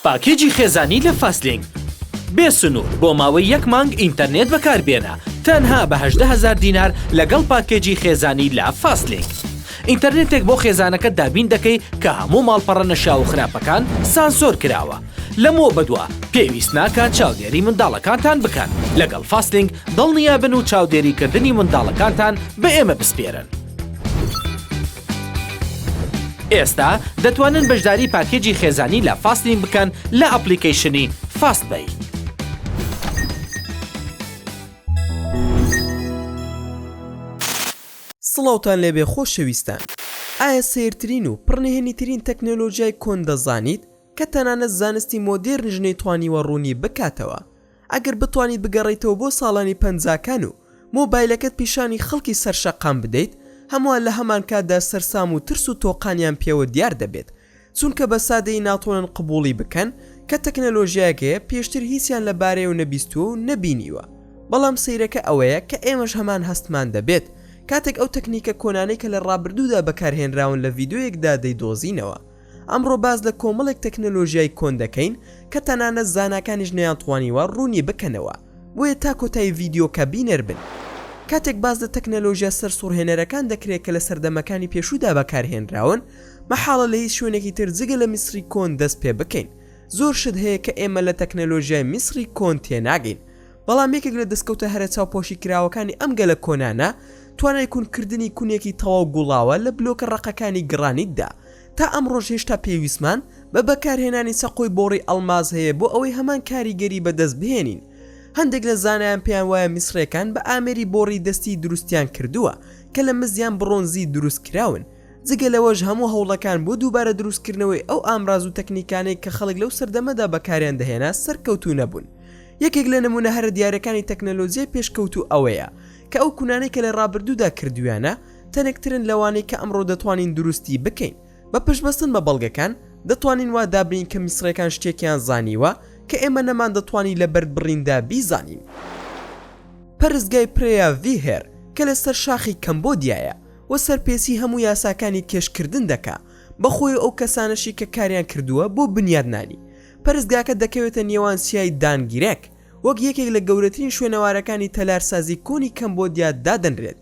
پاکێجی خێزانی لە فاستلینگ بێ سنوور بۆ ماوەی 1 مانگ ئینتەرنێت بەکاربێنە تەنها بە 18,000 دینار لەگەڵ پاکێجی خێزانی لە فاستلینگ. ئینتەرنێتێک بۆ خێزانەکە دابین دەکەی کە هەموو ماڵپەڕە نەشاو و خراپەکان سانسۆر کراوە. لەمەوە بەدووە پێویست ناکات چاودێری منداڵەکانتان بکەن. لەگەڵ فاستلینگ دڵنیا بن و چاودێریکردنی منداڵەکانتان بە ئێمە بسپێرن. ئێستا دەتوانن بەشداری پاکێجی خێزانی لە فاستلینگ بکەن لە ئەپلیکیشنی فاستبەی. سڵاوتان لێبێ خۆشەویستان. ئایا سیرترین و پڕنهێنیترین تەکنۆلۆژیای کۆن دەزانیت کە تەنانەت زانستی مۆدێرن ژنەی توانیوە ڕوونی بکاتەوە؟ ئەگەر بتوانیت بگەڕیتەوە بۆ ساڵانی 50کان و مۆبایلەکەت پیشانی خەڵکی سەرشەقام بدەیت، هەمووان لە هەمان کاتدا سەرسام و ترس و تۆقانیان پێوە دیار دەبێت، چونکە بە سادەی ناتوانن قبوڵی بکەن کە تەکنۆلۆژیایەکەیە پێشتر هیچیان لەبارەیەوە نەبیستووە و نەبینیوە. بەڵام سەیرەکە ئەوەیە کە ئێمەش هەمان هەستمان دەبێت کاتێک ئەو تەکنیکە کۆنانەی کە لە ڕابردوودا بەکارهێنراون لە ڤیدیۆیەکدا دەیدۆزینەوە. ئەمڕۆ باز لە کۆمەڵێک تەکنۆلۆژیای کۆن دەکەین کە تەنانەت زاناکانیش نەیانتوانیوە ڕوونی بکەنەوە، بۆیە تا کۆتایی ڤیدیۆکە بینەر بن. کاتێک باز لە تەکنۆلۆژیا سەرسوڕهێنەرەکان دەکرێت کە لە سەردەمەکانی پێشوودا بەکارهێنراون، مەحاڵە لە هیچ شوێنێکی تر جگە لە میسری کۆن دەست پێ بکەین. زۆر شت هەیە کە ئێمە لە تەکنۆلۆژیای میسری کۆن تێناگەین، بەڵام یەکێک لە دەستکەوتە هەرە چاوپۆشی کراوەکانی ئەم گەلە کۆنانە توانای کونکردنی کونێکی تەواو گوڵاوە لە بلۆکە ڕقەکانی گڕانیتدا. تا ئەمڕۆژ هێشتا پێویستمان بە بەکارهێنانی سەقۆی بۆڕی ئەڵماز هەیە بۆ ئەوەی هەمان کاریگەری بەدەست بهێنین. هەندێک لە زانایان پێیان وایە میسرەکان بە ئامێری بۆڕی دەستی دروستیان کردووە کە لە مزیان بڕۆنزی دروست کراون. جگە لەوەش هەموو هەوڵەکان بۆ دووبارە دروستکردنەوەی ئەو ئامراز و تەکنیکانەی کە خەڵک لەو سەردەمەدا بەکاریان دەهێنا سەرکەوتوو نەبوون. یەکێک لە نمونە هەرە دیارەکانی تەکنۆلۆژیای پێشکەوتوو ئەوەیە کە ئەو کونانەی کە لە ڕابردوودا کردویانە تەنێکترن لەوانەی کە ئەمڕۆ دەتوانین دروستی بکەین. بە پشتبەستن بە بەڵگەکان دەتوانین وا دابرین کە میسرەکان شتێکیان زانیوە کە ئێمە نەمان دەتوانی لە بەرد بڕیندا بیزانین. پەرستگای پرەیە ڤیهێر کە لەسەر شاخی کەمبۆدیایە و سەرپێسی هەموو یاساکانی کێشکردن دەکا بەخۆی ئەو کەسانەشی کە کاریان کردووە بۆ بنیادنانی. پەرستگاکە دەکەوێتە نێوان سیای دانگیرێک وەک یەکێک لە گەورەترین شوێنەوارەکانی تەلارسازی کۆنی کەمبۆدیا دادەنرێت.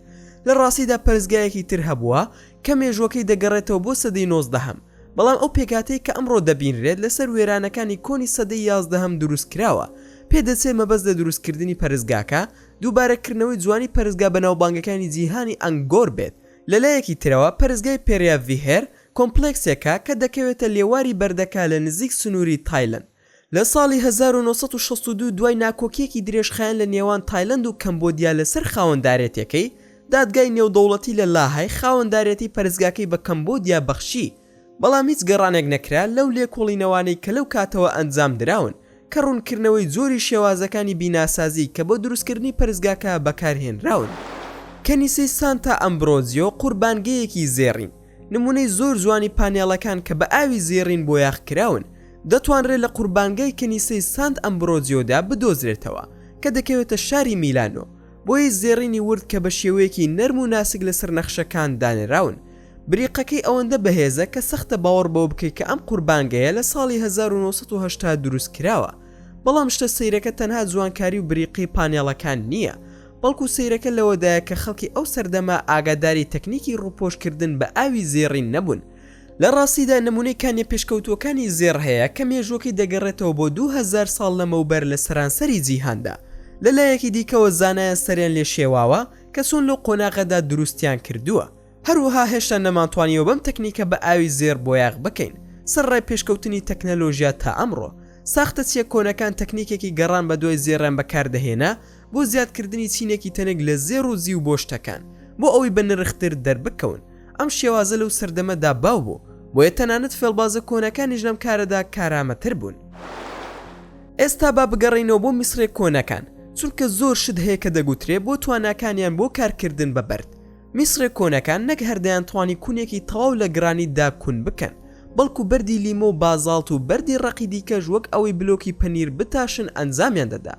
لە ڕاستیدا پەرستگایەکی تر هەبووە کە مێژوەکەی دەگەڕێتەوە بۆ سەدەی 19هەم، بەڵام ئەو پێکاتەی کە ئەمڕۆ دەبینرێت لەسەر وێرانەکانی کۆنی سەدەی 11هەم دروست کراوە. پێدەچێت مەبەست لە دروستکردنی پەرستگاکە دووبارەکردنەوەی جوانی پەرستگا بەناوبانگەکانی جیهانی ئەنگۆر بێت. لەلایەکی ترەوە پەرستگای پێریا ڤیهێر کۆمپلێکسێکە کە دەکەوێتە لێواری بەردەکا لە نزیک سنووری تایلەند. لە ساڵی 1962 دوای ناکۆکیەکی درێژخایەن لە نێوان تایلەند و کەمبۆدیا لەسەر خاوەندارێتەکەی، دادگای نێودەوڵەتی لە لاهای خاوەندارێتی پەرستگاکەی بە کەمبۆدیا بەخشی، بەڵام هیچ گەڕانێک نەکرا لەو لێکۆڵینەوانەی کە لەو کاتەوە ئەنجام دراون کە ڕوونکردنەوەی زۆری شێوازەکانی بیناسازی کە بۆ دروستکردنی پەرستگاکە بەکارهێنراون. کەنیسەی سانتا ئەمبرۆزیۆ قوربانگەیەکی زێڕین، نمونەی زۆر جوانی پانێڵەکان کە بە ئاوی زێڕین بۆ یاخکراون دەتوانرێت لە قوربانگای کەنیسەی سانت ئەمبرۆزیۆدا بدۆزرێتەوە کە دەکەوێتە شاری میلانۆ، بۆی زێڕینی ورد کە بە شێوەیەکی نەرم و ناسک لەسەر نەخشەکان دانراون. بریقەکەی ئەوەندە بەهێزە کە سەختە باوەڕ بەوە بکەیت کە ئەم قوربانگەیە لە ساڵی 1980 دروست کراوە. بەڵام شتە سەیرەکە تەنها جوانکاری و بریقی پانێڵەکان نییە، بەڵکو سەیرەکە لەوەدایە کە خەڵکی ئەو سەردەما ئاگاداری تەکنیکی ڕووپۆشکردن بە ئاوی زێڕین نەبوون. لە ڕاستیدا نمونەی کانێ پێشکەوتوەکانی زێڕ هەیە کە مێژوەکەی دەگەڕێتەوە بۆ 2000 ساڵ لەمەوبەر لە سەرانسەری جیهاندا. لەلایەکی دیکەوە زانایان سەریان لێ شێواوە کە چۆن لەو قۆناغەدا دروستیان کردووە. هەروەها هێشتا نەمانتوانیەوە بەم تەکنیکە بە ئاوی زێر بۆ یاغ بکەین. سەرڕای پێشکەوتنی تەکنەلۆژیا تا ئەمڕۆ ساختە چیە کۆنەکان تەکنیکێکی گەڕان بە دوای زێڕیان بەکاردەهێنا بۆ زیادکردنی چینێکی تەنێک لە زێر و زی و بۆشتەکان بۆ ئەوەی بە نرختر دەربکەون. ئەم شێوازە لەو سەردەمەدا باو بوو، بۆیە تەنانەت فێڵبازە کۆنەکانیش لەم کارەدا کارامەتر بوون. ئێستا با بگەڕینەوە بۆ میسرێک کۆنەکان، چونکە زۆر شت هەیە کە دەگوترێ بۆ تواناکانیان بۆ کارکردن بەبەرد. میسرێک کۆنەکان نەک هەردەیان توانی کونێکی تەواو لە گرانیدا کون بکەن، بەڵکو بەردی لیمۆ و بازاڵت و بەردی ڕقی دیکەش وەک ئەوەی بلۆکی پەنیر بتاشن ئەنجامیان دەدا.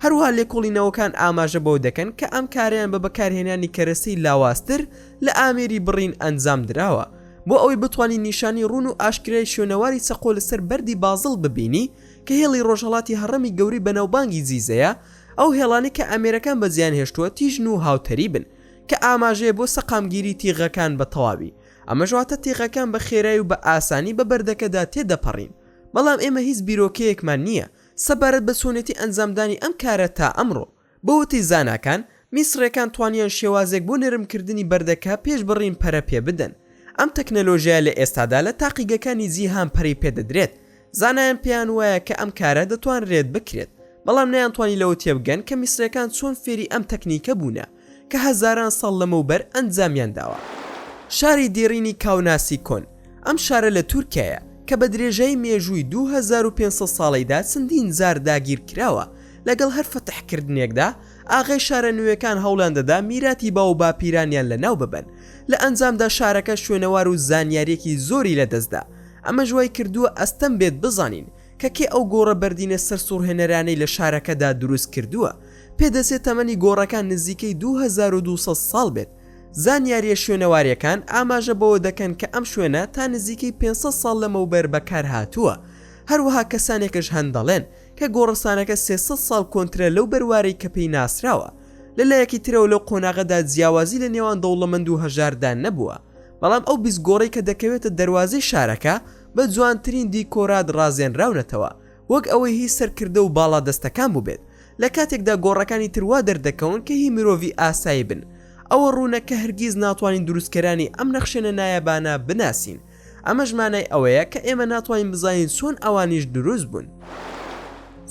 هەروها لێکۆڵینەوەکان ئاماژە بەوە دەکەن کە ئەم کاریان بە بەکارهێنانی کەرەسەی لاواستر لە ئامێری بڕین ئەنجام دراوە، بۆ ئەوەی بتوانین نیشانی ڕوون و ئاشکرای شوێنەواری سەقۆ لەسەر بەردی بازڵ ببینی کە هێڵی ڕۆژهەڵاتی هەڕەمی گەوری بەناوبانگی زیزەیە. ئەو هێڵانی کە ئەمێرەکان بەزیان هێشتووە تیژن و هاوتەری بن کە ئاماژەیە بۆ سەقامگیری تیغەکان بە تەواوی. ئەمەژواتە تیغەکان بە خێرایی و بە ئاسانی بە بەردەکەدا تێدەپەڕین. بەڵام ئێمە هیچ بیرۆکەیەکمان نییە سەبارەت بە چۆنێتی ئەنجامدانی ئەم کارە تا ئەمڕۆ. بەوتی زاناکان میسرەکان توانیان شێوازێک بۆ نەرمکردنی بەردەکە پێش بڕین پەرە پێ بدەن. ئەم تەکنەلۆژیە لە ئێستادا لە تاقیگەکانی جیهان پەری پێدەدرێت. زانایان پێیان وایە کە ئەم کارە دەتوانرێت بکرێت، بەڵام نەیانتوانی لەوە تێبگەن کە میسرەکان چۆن فێری ئەم تەکنیکە بوونە کە هەزاران ساڵ لەمەوبەر ئەنجامیان داوە. شاری دێڕینی کاوناسی کۆن ئەم شارە لە تورکیایە کە بە درێژەی مێژووی 2500 ساڵیدا چەندین جار داگیر کراوە. لەگەڵ هەر فتحکردنێکدا ئاغای شارە نوێەکان هەوڵان دەدا میراتی باو باپیرانیان لەناو ببەن. لە ئەنجامدا شارەکە شوێنەوار و زانیاریەکی زۆری لەدەستدا. ئەمە ژوای کردووە ئەستەم بێت بزانین کە کێ ئەو گۆڕە بەردینە سەرسوڕهێنەرانەی لە شارەکەدا دروست کردووە. پێدەچێت تەمەنی گۆڕەکان نزیکەی 2200 ساڵ بێت. زانیاریە شوێنەواریەکان ئاماژە بەوە دەکەن کە ئەم شوێنە تا نزیکەی 500 ساڵ لەمەوبەر بەکار هاتووە. هەروەها کەسانێکش هەندەڵێن کە گۆڕستانەکە 300 ساڵ کۆنترە لەو بەروارەی کە پێی ناسراوە. لەلایەکی ترەوە لەو قۆناغەدا جیاوازی لە نێوان دەوڵەمەند و هەژاردان نەبووە، بەڵام ئەو بیستگۆڕەی کە دەکەوێتە دەروازەی شارەکە بە جوانترین دیکۆرات ڕازێنراونەتەوە، وەک ئەوەی هی سەرکردە و باڵا دەستەکان بوو بێت. لە کاتێکدا گۆڕەکانی تروا دەردەکەون کە هی مرۆڤی ئاسایی بن. ئەوە ڕوونە کە هەرگیز ناتوانین دروستکەرانی ئەم نەخشێنە نایەبانە بناسین. ئەمەش مانای ئەوەیە کە ئێمە ناتوانین بزانین چۆن ئەوانیش دروست بوون.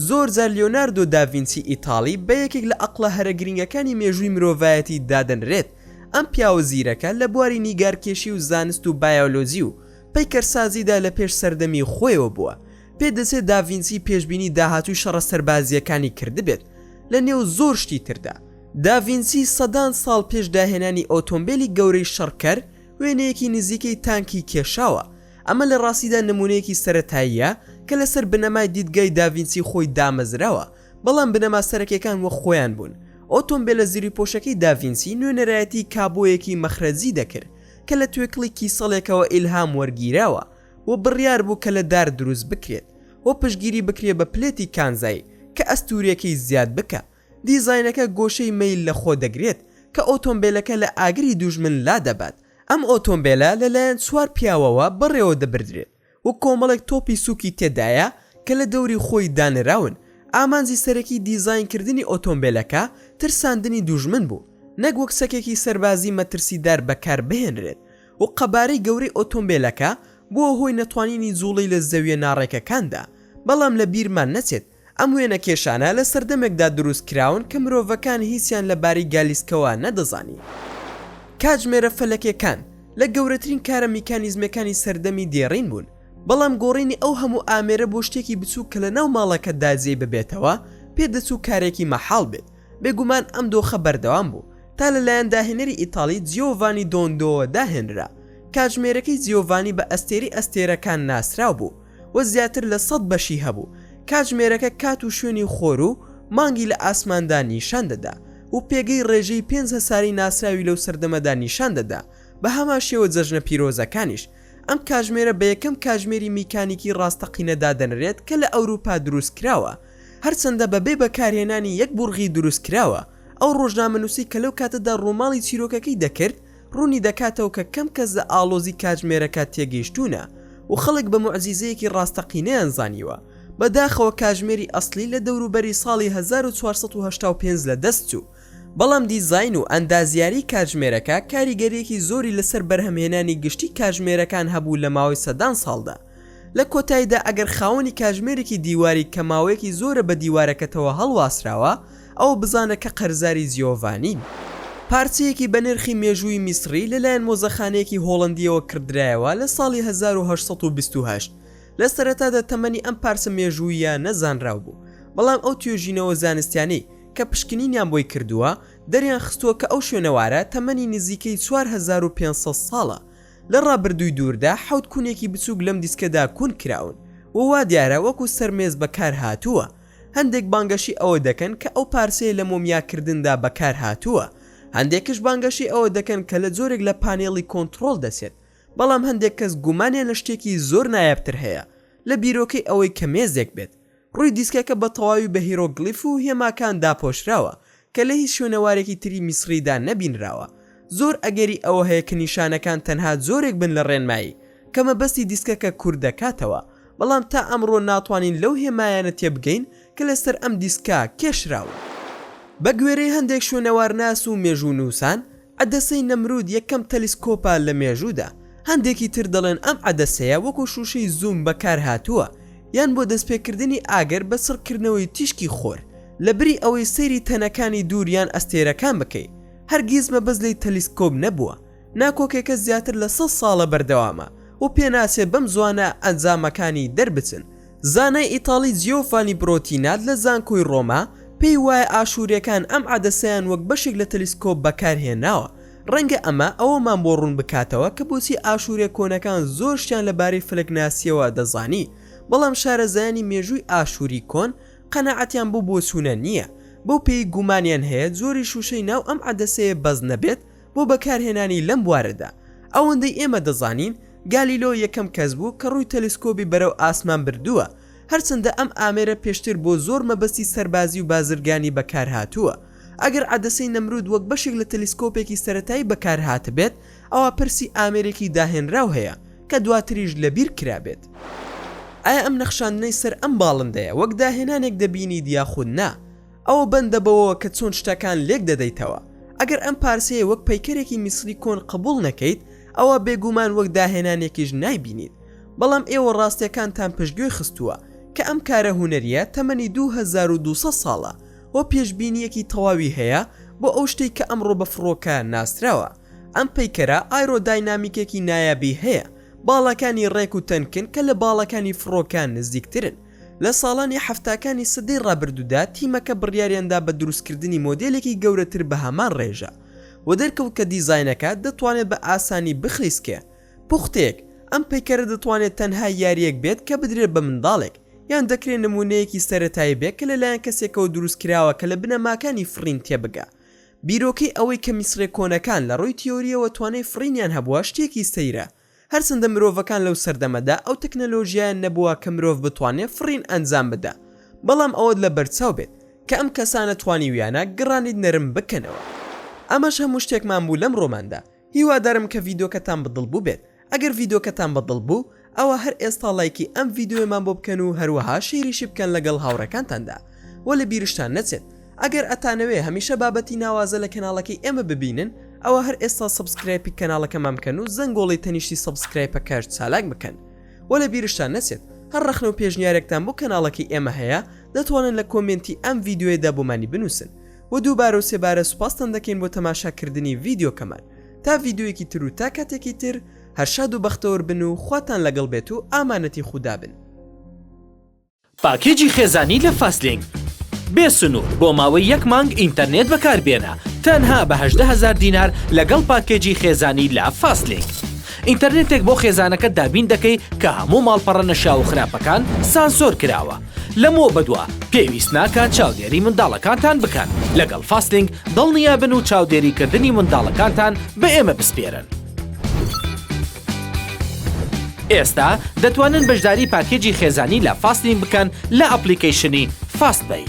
زۆر جار لیۆناردۆ داڤینچی ئیتاڵی بە یەکێک لە ئەقڵە هەرە گرنگەکانی مێژووی مرۆڤایەتی دادەنرێت. ئەم پیاوە زیرەکە لە بواری نیگارکێشی و زانست و بایۆلۆژی و پەیکەرسازیدا لە پێش سەردەمی خۆیەوە بووە. پێدەچێت داڤینچی پێشبینی داهاتووی شەڕە سەربازیەکانی کردبێت لە نێو زۆر شتی تردا. داڤینچی سەدان ساڵ پێش داهێنانی ئۆتۆمبیلی گەورەی شەڕکەر وێنەیەکی نزیکەی تانکی کێشاوە. ئەمە لە ڕاستیدا نمونەیەکی سەرەتاییە کە لەسەر بنەمای دیدگای داڤینچی خۆی دامەزراوە، بەڵام بنەما سەرەکیەکان وە خۆیان بوون. ئۆتۆمبیلە زیری پۆشەکەی داڤینچی نوێنەرایەتی کابۆیەکی مەخرەجی دەکرد کە لە توێکڵی کیسەڵێکەوە ئیلهام وەرگیراوە و بڕیار بوو کە لە دار دروست بکرێت و پشگیری بکرێت بە پلێتی کانزایی کە ئەستوریەکەی زیاد بکە. دیزاینەکە گۆشەی میل لە خۆ دەگرێت کە ئۆتۆمبیلەکە لە ئاگری دوژمن لا دەبات. ئەم ئۆتۆمبیلە لەلایەن چوار پیاوەوە بەڕێوە دەبردرێت و کۆمەڵێک تۆپی سووکی تێدایە کە لە دەوری خۆی دانراون. ئامانجی سەرەکی دیزاینکردنی ئۆتۆمبیلەکە ترساندنی دوژمن بوو، نەک وەک سەکێکی سەربازی مەترسیدار بەکار بهێنرێت. و قەبارەی گەورەی ئۆتۆمبیلەکە بووە هۆی نەتوانینی جوڵەی لە زەویە ناڕێکەکاندا. بەڵام لە بیرمان نەچێت ئەم وێنە کێشانە لە سەردەمێکدا دروست کراون کە مرۆڤەکان هیچیان لەباری گالیسکەوە نەدەزانی. کاتژمێرە فەلەکیەکان لە گەورەترین کارە میکانیزمەکانی سەردەمی دێڕین بوون، بەڵام گۆڕینی ئەو هەموو ئامێرە بۆ شتێکی بچوو کە لە ناو ماڵەکەدا جێ ببێتەوە پێدەچوو کارێکی مەحاڵ بێت. بێگومان ئەم دۆخە بەردەوام بوو تا لەلایەن داهێنەری ئیتاڵی جیۆڤانی دۆندۆوە داهێنرا. کاتژمێرەکەی جیۆڤانی بە ئەستێری ئەستێرەکان ناسراو بوو و زیاتر لە 100 بەشی هەبوو. کاتژمێرەکە کات و شوێنی خۆر و مانگی لە ئاسماندا نیشان دەدا و پێگەی ڕێژەی 5 هەساری ناسراوی لەو سەردەمەدا نیشان دەدا. بە هەما شێوە جەژنە پیرۆزەکانیش ئەم کاتژمێرە بە یەکەم کاتژمێری میکانیکی ڕاستەقینەدا دەنرێت کە لە ئەوروپا دروست کراوە، هەرچەندە بەبێ بەکارهێنانی یەک بورغی دروست کراوە. ئەو ڕۆژنامەنووسی کە لەو کاتەدا ڕۆماڵی چیرۆکەکەی دەکرد ڕوونی دەکاتەوە کە کەم کەس لە ئاڵۆزی کاتژمێرەکە تێگەیشتوونە و خەڵک بە موعجیزەیەکی ڕاستەقینەیان زانیوە. بەداخەوە کاتژمێری ئەسلی لە دەوروبەری ساڵی 1485 لە دەست چوو، بەڵام دیزاین و ئەندازیاری کاتژمێرەکە کاریگەریەکی زۆری لەسەر بەرهەمهێنانی گشتی کاتژمێرەکان هەبوو لە ماوەی سەدان ساڵدا. لە کۆتاییدا ئەگەر خاوەنی کاتژمێرێکی دیواری کە ماوەیەکی زۆرە بە دیوارەکەتەوە هەڵواسراوە ئەو بزانە کە قەرزاری جیۆڤانین. پارچەیەکی بە نرخی مێژووی میسری لەلایەن مۆزەخانەیەکی هۆڵندیەوە کردرایەوە لە ساڵی 1828. لە سەرەتادا تەمەنی ئەم پارچە مێژوویە نەزانراو بوو، بەڵام ئەو توێژینەوە زانستیانەی کە پشکنینیان بۆی کردووە دەریان خستووە کە ئەو شوێنەوارە تەمەنی نزیکەی 4500 ساڵە. لە ڕابردووی دووردا حەوت کوونێکی بچووک لەم دیسکەدا کوون کراون و وا دیارە وەکو سەرمێز بەکار هاتووە. هەندێک بانگەشی ئەوە دەکەن کە ئەو پارچەیە لە مۆمیاکردندا بەکار هاتووە، هەندێکش بانگەشی ئەوە دەکەن کە لە جۆرێک لە پانێڵی کۆنتڕۆڵ دەسێت، بەڵام هەندێک کەس گومانیان لە شتێکی زۆر نایابتر هەیە لە بیرۆکەی ئەوەی کە مێزێک بێت. ڕووی دیسکەکە بە تەواوی بە هیرۆگلیف و هێماکان داپۆشراوە کە لە هیچ شوێنەوارێکی تری میسریدا نەبینراوە. زۆر ئەگەری ئەوە هەیە کە نیشانەکان تەنها زۆرێک بن لە ڕێنمایی کە مەبەستی دیسکەکە کوور دەکاتەوە، بەڵام تا ئەمڕۆ ناتوانین لەو هێمایانە تێبگەین کە لەسەر ئەم دیسکە کێشراوە. بە گوێرەی هەندێک شوێنەوارناس و مێژوو نووسان، عەدەسەی نەمرود یەکەم تەلیسکۆپە لە مێژوودا. هەندێکی تر دەڵێن ئەم عەدەسەیە وەکو شوشەی زووم بەکار هاتووە یان بۆ دەستپێکردنی ئاگەر بە سڕکردنەوەی تیشکی خۆر لە بری ئەوەی سەیری تەنەکانی دووریان ئەستێرەکان بکەیت. هەرگیز مەبەست لەی تەلیسکۆپ نەبووە. ناکۆکێکە زیاتر لە 100 ساڵە بەردەوامە و پێناسێ بەم زوانە ئەنجامەکانی دەربچن. زانای ئیتاڵی جیۆفانی برۆتینات لە زانکۆی ڕۆما پێی وایە ئاشوورەکان ئەم عەدەسەیان وەک بەشێک لە تەلیسکۆپ بەکارهێناوە. ڕەنگە ئەمە ئەوەمان بۆ ڕوون بکاتەوە کە بۆچی ئاشوورێک کۆنەکان زۆر شتیان لەبارەی فلکناسیەوە دەزانی، بەڵام شارەزایانی مێژووی ئاشووری کۆن قەنەعەتیان بۆ بۆچوونە نییە. بەو پێی گومانیان هەیە زۆری شوشەی ناو ئەم عەدەسەیە بەز نەبێت بۆ بەکارهێنانی لەم بوارەدا. ئەوەندەی ئێمە دەزانین گالیلۆ یەکەم کەس بوو کە ڕووی تەلیسکۆپی بەرەو ئاسمان بردووە، هەرچەندە ئەم ئامێرە پێشتر بۆ زۆر مەبەستی سەربازی و بازرگانی بەکار هاتووە. ئەگەر عەدەسەی نەمرود وەک بەشێک لە تەلیسکۆپێکی سەرەتایی بەکار هاتبێت، ئەوە پرسی ئامێرێکی داهێنراو هەیە کە دواتریش لەبیر کرابێت. ئایا ئەم نەخشاندنەی سەر ئەم باڵندەیە وەک داهێنانێک دەبینی دیاخود نا؟ ئەوە بەندەبەوە کە چۆن شتەکان لێک دەدەیتەوە. ئەگەر ئەم پارسەیە وەک پەیکەرێکی میسری کۆن قبول نەکەیت، ئەوە بێگومان وەک داهێنانێکیش نایبینیت. بەڵام ئێوە ڕاستیەکانتان پشتگوێ خستووە کە ئەم کارە هونەریە تەمەنی 2200 ساڵە و پێشبینیەکی تەواوی هەیە بۆ ئەو شتێک کە ئەمڕۆ بە فڕۆکە ناسراوە. ئەم پەیکەرە ئایرۆداینامیکێکی نایابی هەیە، باڵەکانی ڕێک و تەنکن کە لە باڵەکانی فڕۆکان نزیکترن. لە ساڵانی هەفتاکانی سەدەی ڕابردوودا تیمەکە بڕیاریاندا بە دروستکردنی مۆدێلێکی گەورەتر بە هەمان ڕێژە و دەرکەوت کە دیزاینەکە دەتوانێت بە ئاسانی بخلیسکێ. پوختێک ئەم پەیکەرە دەتوانێت تەنها یاریەک بێت کە بدرێت بە منداڵێک، یان دەکرێت نمونەیەکی سەرەتایی بێت کە لەلایەن کەسێکەوە دروستکراوە کە لە بنەماکانی فرین تێبگا. بیرۆکەی ئەوەی کە میسرێک کۆنەکان لە ڕووی تیۆریەوە توانای فرینیان هەبووە شتێکی سەیرە، هەرچەندە مرۆڤەکان لەو سەردەمەدا ئەو تەکنەلۆژیایان نەبووە کە مرۆڤ بتوانێت فرین ئەنجام بدە، بەڵام ئەوەت لە بەرچاو بێت کە ئەم کەسانە توانیویانە گڕانی نەرم بکەنەوە. ئەمەش هەموو شتێکمان بوو لەم ڕۆماندا. هیوادارم کە ڤیدۆکەتان بەدڵ بوو بێت. ئەگەر ڤیدۆکەتان بەدڵ بوو، ئەوە هەر ئێستا لایکی ئەم ڤیدۆیەمان بۆ بکەن و هەروەها شێریشی بکەن لەگەڵ هاوڕەکانتاندا. وە لە بیرشتان نەچێت ئەگەر ئەتانەوێ هەمیشە بابەتی ناوازە لە کەناڵەکەی ئێمە ببینن، ئەوە هەر ئێستا سبسکرایبی کەناڵەکەمان بکەن و زەنگۆڵی تەنیشتی سبسکرایبەکەش چالاک بکەن. وە لە بیرشتان نەچێت هەر ڕەخنە و پێشنیارێکتان بۆ کەناڵەکەی ئێمە هەیە دەتوانن لە کۆمنتی ئەم ڤیدۆیەدا بۆمانی بنووسن و دووبارە و سێبارە سوپاستان دەکەین بۆ تەماشاکردنی ڤیدۆکەمان. تا ڤیدۆیەکی تر و تا کاتێکی تر هەر شاد و بەختەوەر بن و خواتان لەگەڵ بێت و ئامانەتی خودا بن. پاکێجی خێزانی لە فاستلینگ بێ سنوور بۆ ماوەی 1 مانگ ئینتەرنێت بەکاربێنە تەنها بە 18,000 دینار لەگەڵ پاکێجی خێزانی لە فاستلینگ. ئینتەرنێتێک بۆ خێزانەکە دابین دەکەی کە هەموو ماڵپەڕە نەشاو و خراپەکان سانسۆر کراوە. لەمەوە بەدووە پێویست ناکات چاودێری منداڵەکانتان بکەن. لەگەڵ فاستلینگ دڵنیا بن و چاودێریکردنی منداڵەکانتان بە ئێمە بسپێرن. ئێستا دەتوانن بەشداری پاکێجی خێزانی لە فاستلینگ بکەن لە ئەپلیکیشنی فاستبەی.